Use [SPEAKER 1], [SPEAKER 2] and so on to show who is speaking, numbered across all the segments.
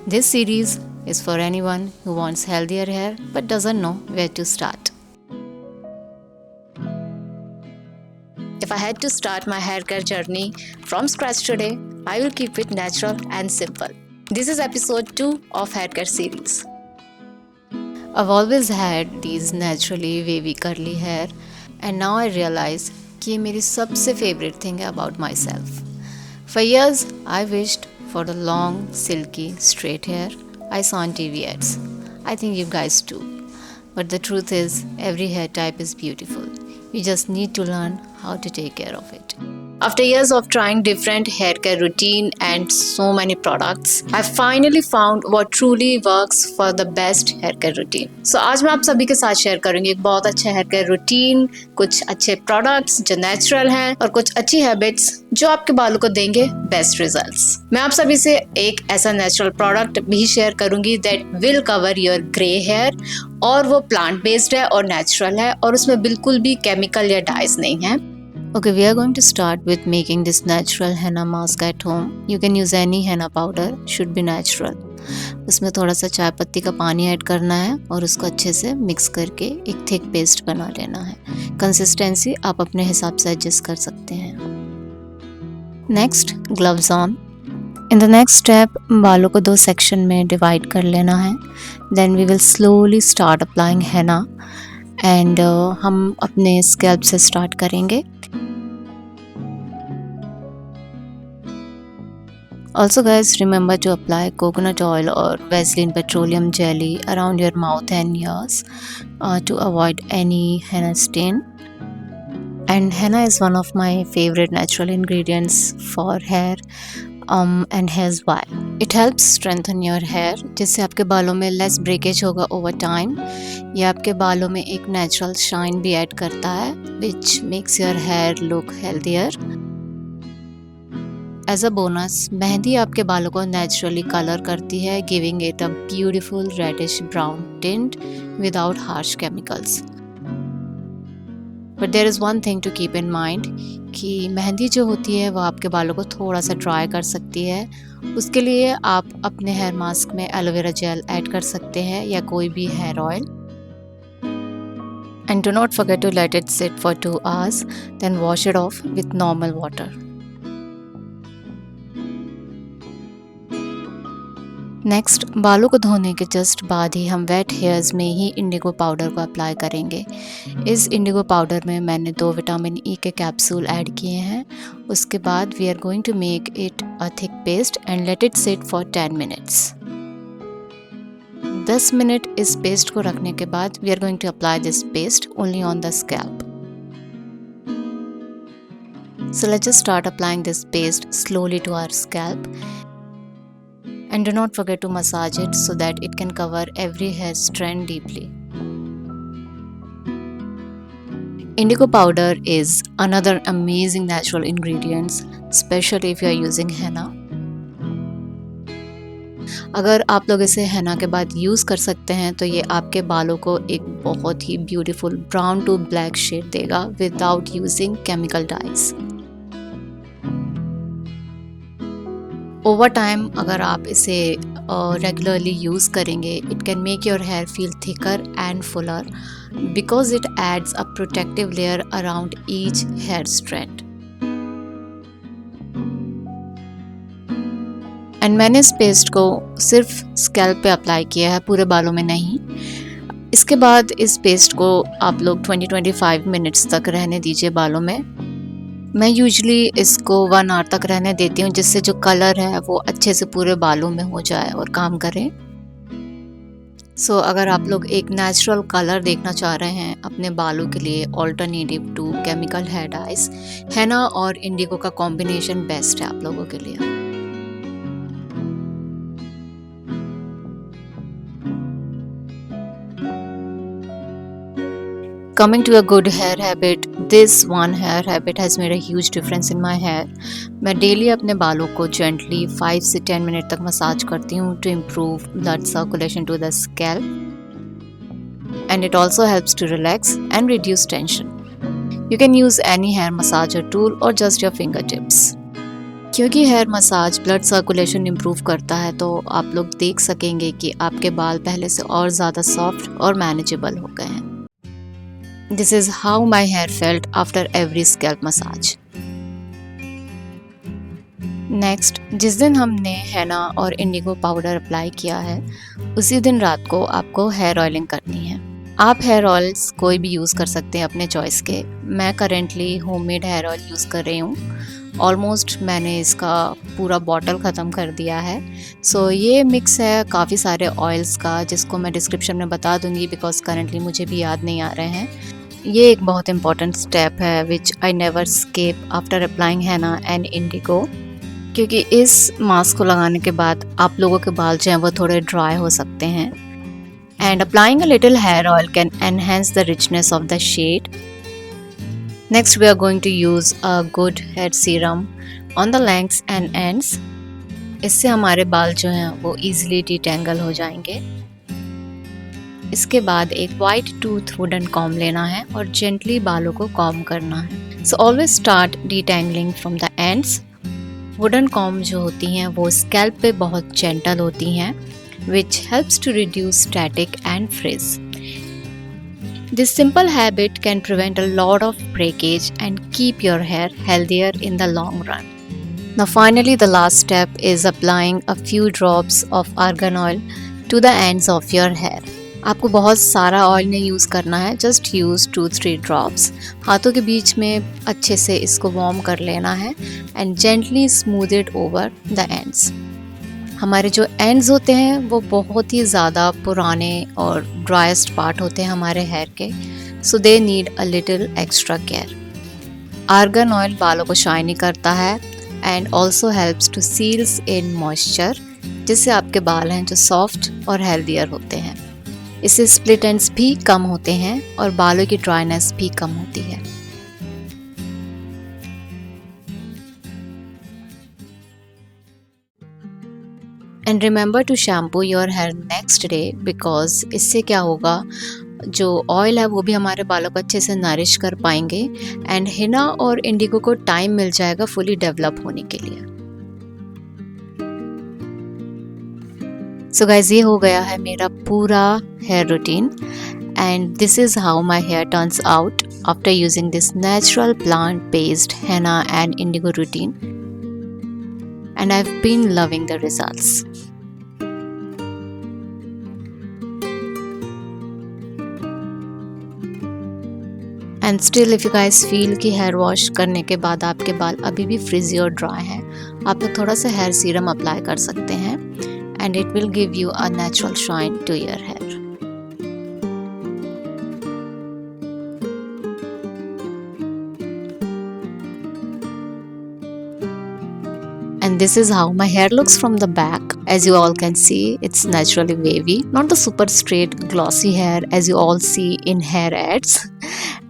[SPEAKER 1] This series is for anyone who wants healthier hair but doesn't know where to start. If I had to start my hair care journey from scratch today, I will keep it natural and simple. This is episode 2 of hair care series. I've always had these naturally wavy curly hair and now I realize कि ये मेरी सबसे favorite thing है about myself. For years, I wished for the long, silky, straight hair I saw on TV ads. I think you guys too. But the truth is, every hair type is beautiful. You just need to learn how to take care of it. After years of trying different hair care routine and so many products, I finally found what truly works for the best hair care routine. So आज मैं आप सभी के साथ share करूंगी एक बहुत अच्छा हेयर केयर रूटीन, कुछ अच्छे प्रोडक्ट्स जो नेचुरल हैं और कुछ अच्छी हैबिट्स जो आपके बालों को देंगे बेस्ट रिजल्ट्स। मैं आप सभी से एक ऐसा नेचुरल प्रोडक्ट भी शेयर करूंगी that will cover your grey hair और वो प्लांट बेस्ड है और नेचुरल है और उसमें बिल्कुल भी केमिकल या डाइज नहीं है। Okay, we are going to start with making this natural henna mask at home. You can use any henna powder, should be natural. उसमें थोड़ा सा चाय पत्ती का पानी ऐड करना है और उसको अच्छे से मिक्स करके एक थिक पेस्ट बना लेना है। कंसिस्टेंसी आप अपने हिसाब से एडजस्ट कर सकते हैं। Next, gloves on. In the next step बालों को 2 सेक्शन में डिवाइड कर लेना है। Then we will slowly start applying henna and हम अपने स्कैल्प से स्टार्ट करेंगे। Also guys, remember to apply coconut oil or Vaseline petroleum jelly around your mouth and ears to avoid any henna stain. And henna is one of my favorite natural ingredients for hair. And here's why. It helps strengthen your hair, जिससे आपके बालों में less breakage होगा over time. ये आपके बालों में एक natural shine भी ऐड करता है, which makes your hair look healthier. As a bonus, mehndi आपके बालों को नेचुरली कलर करती है, giving it a beautiful reddish brown tint without harsh chemicals. But there is one thing to keep in mind कि मेहंदी जो होती है वो आपके बालों को थोड़ा सा ड्राई कर सकती है। उसके लिए आप अपने हेयर मास्क में एलोवेरा जेल ऐड कर सकते हैं या कोई भी hair oil. And do not forget to let it sit for 2 hours, then wash it off with normal water. Next, बालों को धोने के जस्ट बाद ही हम वेट हेयर्स में ही इंडिगो पाउडर को अप्लाई करेंगे। इस इंडिगो पाउडर में मैंने 2 विटामिन ई के कैप्सूल ऐड किए हैं। उसके बाद we are going to make it a thick paste and let it sit for 10 minutes। 10 minute इस पेस्ट को रखने के बाद we are going to apply this paste only on the scalp. So let's just start applying this paste slowly to our scalp. And do not forget to massage it so that it can cover every hair strand deeply. Indigo powder is another amazing natural ingredient, especially if you are using henna. अगर आप लोग इसे henna के बाद use कर सकते हैं तो ये आपके बालों को एक बहुत ही beautiful brown to black shade देगा without using chemical dyes. Over time अगर आप इसे रेगुलरली यूज़ करेंगे, it can make your hair feel thicker and fuller because it adds a protective layer around each hair strand. And मैंने इस paste को सिर्फ scalp पे अप्लाई किया है, पूरे बालों में नहीं। इसके बाद इस पेस्ट को आप लोग 20-25 मिनट्स तक रहने दीजिए बालों में। मैं यूजुअली इसको 1 hour तक रहने देती हूँ जिससे जो कलर है वो अच्छे से पूरे बालों में हो जाए और काम करे। सो अगर आप लोग एक नेचुरल कलर देखना चाह रहे हैं अपने बालों के लिए alternative to chemical hair dyes, henna और इंडिगो का कॉम्बिनेशन बेस्ट है आप लोगों के लिए। Coming to a good hair habit, this one hair habit has made a huge difference in my hair. मैं डेली अपने बालों को gently 5 से 10 मिनट तक मसाज करती हूँ to improve blood circulation to the scalp. And it also helps to relax and reduce tension. You can use any hair massager tool or just your fingertips. क्योंकि hair massage blood circulation improve करता है, तो आप लोग देख सकेंगे कि आपके बाल पहले से और ज़्यादा सॉफ्ट और मैनेजेबल हो गए हैं। This is how my hair felt after every scalp massage. Next, जिस दिन हमने हेना और इंडिगो पाउडर अप्लाई किया है, उसी दिन रात को आपको हेयर ऑयलिंग करनी है। आप हेयर ऑयल्स कोई भी यूज़ कर सकते हैं अपने चॉइस के। मैं currently homemade hair oil use कर रही हूँ। ऑलमोस्ट मैंने इसका पूरा बॉटल ख़त्म कर दिया है। सो ये मिक्स है काफ़ी सारे ऑयल्स का, जिसको मैं डिस्क्रिप्शन में बता दूँगी बिकॉज करेंटली मुझे भी याद नहीं आ रहे हैं। ये एक बहुत इंपॉर्टेंट स्टेप है which I never skip after applying henna and indigo, क्योंकि इस मास्क को लगाने के बाद आप लोगों के बाल जो हैं वो थोड़े ड्राई हो सकते हैं। And applying a little hair oil can enhance the richness of the shade. Next we are going to use a good hair serum on the lengths and ends. इससे हमारे बाल जो हैं वो ईजिली डिटेंगल हो जाएंगे। इसके बाद एक वाइट टूथ वुडन कॉम्ब लेना है और जेंटली बालों को कॉम्ब करना है। So always start detangling from the ends. Wooden comb जो होती हैं वो स्कैल्प पे बहुत जेंटल होती हैं, which helps to reduce static and frizz. This simple habit can prevent a lot of breakage and keep your hair healthier in the long run. Now finally, the last step is applying a few drops of argan oil to the ends of your hair. आपको बहुत सारा oil नहीं use करना है, just use 2-3 drops. हाथों के बीच में अच्छे से इसको वार्म कर लेना है and gently smooth it over the ends. हमारे जो एंड्स होते हैं वो बहुत ही ज़्यादा पुराने और ड्राइस्ट पार्ट होते हैं हमारे हेयर के, so they need a little extra care. Argan oil बालों को शाइनी करता है and also helps to seals in moisture, जिससे आपके बाल हैं जो सॉफ्ट और हेल्दियर होते हैं। इससे स्प्लिट एंड्स भी कम होते हैं और बालों की ड्राइनेस भी कम होती है। And remember to shampoo your hair next day, because इससे क्या होगा, जो ऑयल है वो भी हमारे बालों को अच्छे से नरिश कर पाएंगे एंड हिना और इंडिगो को टाइम मिल जाएगा फुली डेवलप होने के लिए। सो गाइज, ये हो गया है मेरा पूरा hair routine and this is how my hair turns out after using this natural plant based henna and indigo routine, and I've been loving the results. And still if you guys feel कि hair wash करने के बाद आपके बाल अभी भी फ्रिजी और dry हैं, आप लोग थोड़ा सा हेयर सीरम अप्लाई कर सकते हैं and it will give you a natural shine to your hair. And this is how my hair looks from the back. As you all can see, it's naturally wavy, not the super straight glossy hair as you all see in hair ads.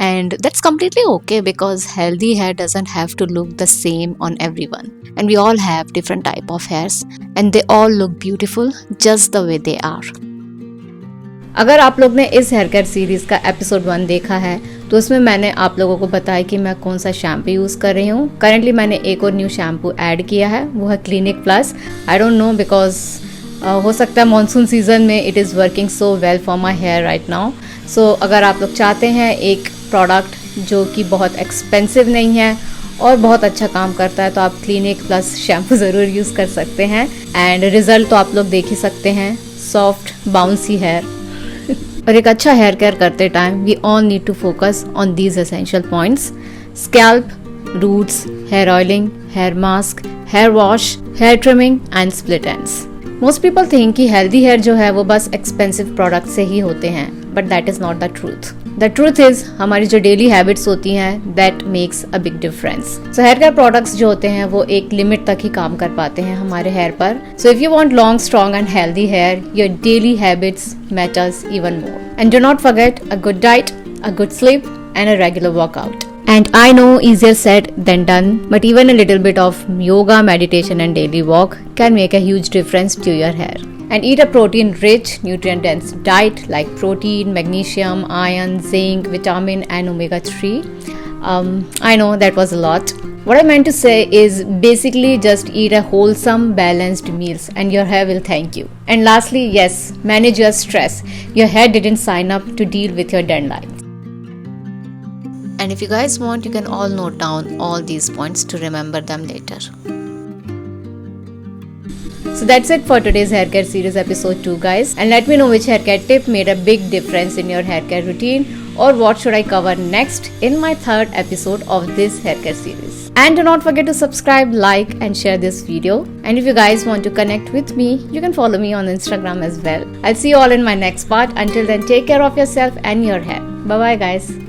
[SPEAKER 1] And that's completely okay because healthy hair doesn't have to look the same on everyone. And we all have different type of hairs and they all look beautiful just the way they are. अगर आप लोग ने इस hair care series का episode 1 देखा है तो उसमें मैंने आप लोगों को बताया कि मैं कौन सा शैम्पू यूज़ कर रही हूँ। करेंटली मैंने एक और न्यू शैम्पू ऐड किया है, वो है clinic plus. I don't know because हो सकता है मानसून सीजन में it is working so well for my hair right now. So अगर आप लोग चाहते हैं एक प्रोडक्ट जो कि बहुत एक्सपेंसिव नहीं है और बहुत अच्छा काम करता है, तो आप क्लिनिक प्लस शैम्पू ज़रूर यूज़ कर सकते हैं एंड रिज़ल्ट तो आप लोग देख ही सकते हैं, सॉफ्ट बाउंसी हेयर। और एक अच्छा हेयर केयर करते time we all need to focus on these essential points: scalp, roots, hair oiling, hair mask, hair wash, hair trimming and split ends. Most people think कि healthy hair जो है वो बस expensive product से ही होते हैं, but that is not the truth. The truth is हमारी जो डेली हैबिट्स होती हैं that makes a big difference. So here care products जो होते हैं वो एक लिमिट तक ही काम कर पाते हैं हमारे हेयर पर। So if you want long, strong and healthy hair, your daily habits matters even more. And do not forget a good diet, a good sleep and a regular workout. And I know easier said than done, but even a little bit of yoga, meditation and daily walk can make a huge difference to your hair. And eat a protein-rich, nutrient-dense diet like protein, magnesium, iron, zinc, vitamin and omega-3. I know that was a lot. What I meant to say is basically just eat a wholesome, balanced meals and your hair will thank you. And lastly, yes, manage your stress. Your hair didn't sign up to deal with your deadlines. And if you guys want, you can all note down all these points to remember them later. So that's it for today's hair care series episode 2, guys. And let me know which hair care tip made a big difference in your hair care routine, or what should I cover next in my 3rd episode of this hair care series. And do not forget to subscribe, like and share this video. And if you guys want to connect with me, you can follow me on Instagram as well. I'll see you all in my next part. Until then, take care of yourself and your hair. Bye bye, guys.